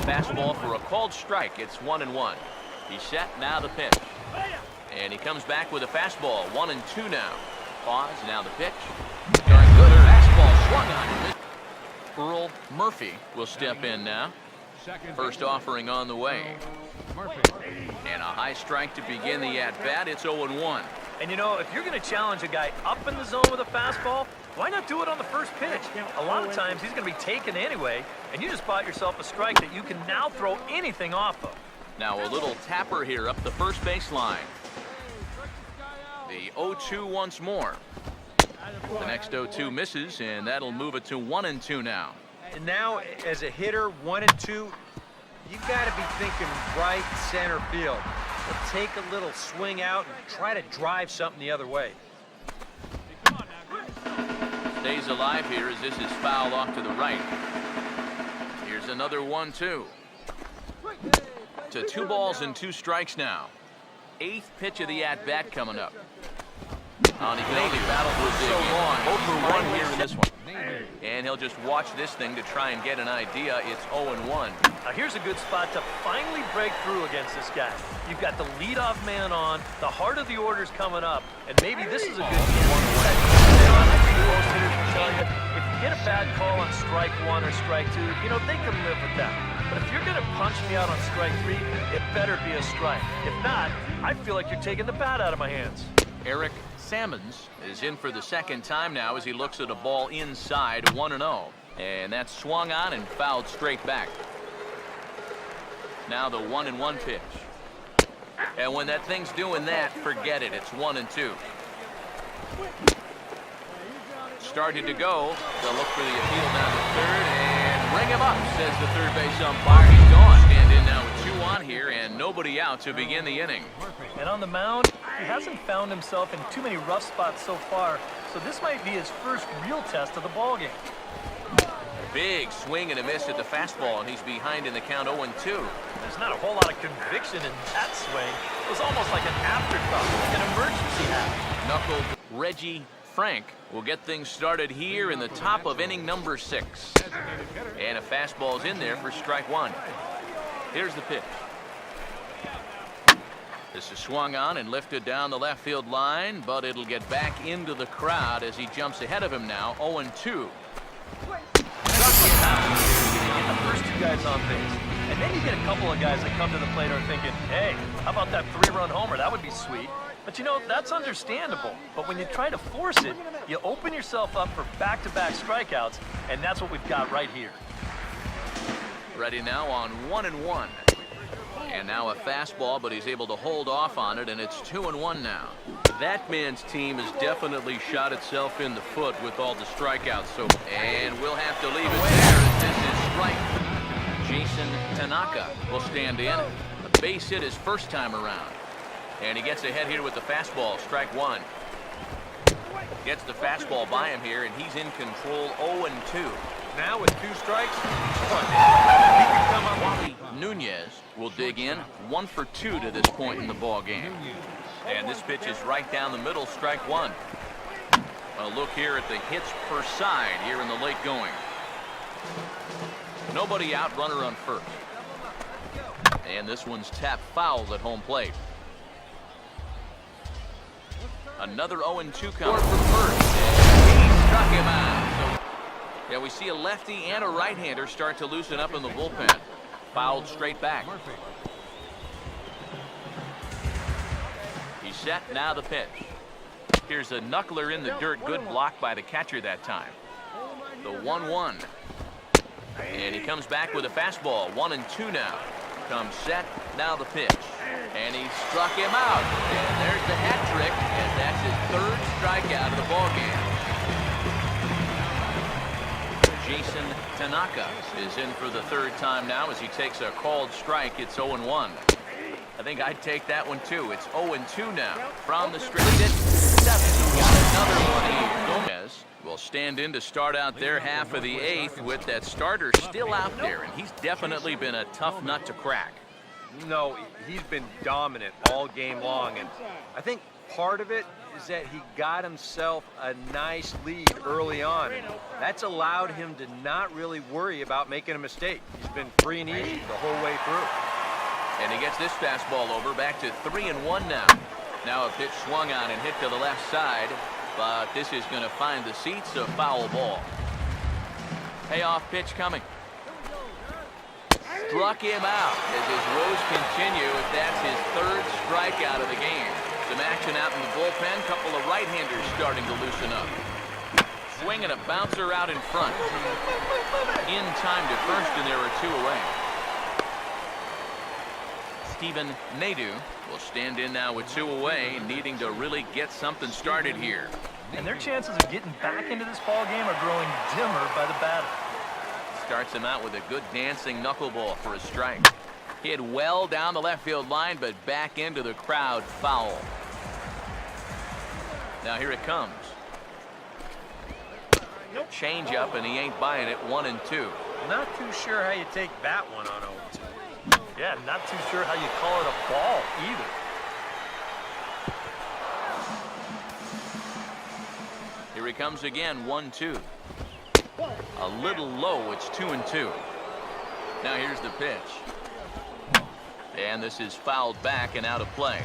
fastball for a called strike. It's 1-1. He's set, now the pitch. And he comes back with a fastball, 1-2 now. Pause, now the pitch. Darn good fastball swung on. Earl Murphy will step in now. First offering on the way. And a high strike to begin the at-bat. It's 0-1. And you know, if you're going to challenge a guy up in the zone with a fastball, why not do it on the first pitch? A lot of times he's going to be taken anyway, and you just bought yourself a strike that you can now throw anything off of. Now a little tapper here up the first baseline. The 0-2 once more. The next 0-2 misses, and that'll move it to 1-2 now. And now, as a hitter, 1-2, you got to be thinking right center field. But take a little swing out and try to drive something the other way. Stays alive here as this is fouled off to the right. Here's another 1-2. To 2 balls and 2 strikes now. 8th pitch of the at-bat coming up. And he can only battle for so long. 0 for 1 here in this one. And he'll just watch this thing to try and get an idea. It's 0-1. Now here's a good spot to finally break through against this guy. You've got the leadoff man on, the heart of the order's coming up, and maybe this is a good most hitters will tell you, if you get a bad call on strike 1 or strike 2, you know, they can live with that. But if you're going to punch me out on strike 3, it better be a strike. If not, I feel like you're taking the bat out of my hands. Eric Sammons is in for the second time now as he looks at a ball inside, 1-0. And that's swung on and fouled straight back. Now the 1-1 pitch. And when that thing's doing that, forget it. It's 1-2. Started to go. They'll look for the appeal down to third and ring him up, says the third base umpire. He's gone. Stand in now with 2 on here and nobody out to begin the inning. And on the mound, he hasn't found himself in too many rough spots so far, so this might be his first real test of the ballgame. Big swing and a miss at the fastball, and he's behind in the count 0-2. There's not a whole lot of conviction in that swing. It was almost like an afterthought, like an emergency hat. Knuckled Reggie Frank will get things started here in the top of inning number 6. And a fastball's in there for strike 1. Here's the pitch. This is swung on and lifted down the left field line, but it'll get back into the crowd as he jumps ahead of him now, 0-2. Get the first 2 guys on base, and then you get a couple of guys that come to the plate are thinking, hey, how about that 3-run homer? That would be sweet. But you know, that's understandable. But when you try to force it, you open yourself up for back-to-back strikeouts, and that's what we've got right here. Ready now on 1-1. And now a fastball, but he's able to hold off on it, and it's 2-1 now. That man's team has definitely shot itself in the foot with all the strikeouts. And we'll have to leave it there as this is strike. Jason Tanaka will stand in. A base hit his first time around. And he gets ahead here with the fastball, strike 1. Gets the fastball by him here, and he's in control, 0-2. Now with 2 strikes, he can come up. Wally Nunez will dig in, 1 for 2 to this point in the ball game. And this pitch is right down the middle, strike 1. A look here at the hits per side here in the late going. Nobody out, runner on first. And this one's tapped foul at home plate. Another 0-2 comes from first. And he struck him out. So, yeah, we see a lefty and a right-hander start to loosen up in the bullpen. Fouled straight back. He's set, now the pitch. Here's a knuckler in the dirt. Good block by the catcher that time. The 1-1. And he comes back with a fastball. 1-2 now. Comes set, now the pitch. And he struck him out. And there's the hat trick, and that's his 3rd strikeout of the ballgame. Jason Tanaka is in for the 3rd time now as he takes a called strike. It's 0-1. I think I'd take that one too. It's 0-2 now. From the straight hit, 7. Got another one here. Gomez will stand in to start out their half of the 8th with that starter still out there, and he's definitely been a tough nut to crack. No, he's been dominant all game long, and I think part of it is that he got himself a nice lead early on. That's allowed him to not really worry about making a mistake. He's been free and easy the whole way through. And he gets this fastball over, back to 3-1 now. Now a pitch swung on and hit to the left side, but this is going to find the seats, a foul ball. Payoff pitch coming. Struck him out as his woes continue, as that's his third strikeout of the game. Some action out in the bullpen, couple of right-handers starting to loosen up. Swing and a bouncer out in front. In time to first, and there are 2 away. Steven Nadeau will stand in now with 2 away, needing to really get something started here. And their chances of getting back into this ball game are growing dimmer by the batter. Starts him out with a good dancing knuckleball for a strike. Hit well down the left field line, but back into the crowd, foul. Now here it comes. Change up, and he ain't buying it. 1-2. Not too sure how you take that one on 0-2. Yeah, not too sure how you call it a ball either. Here he comes again, 1-2. A little low, it's 2-2. Now here's the pitch. And this is fouled back and out of play.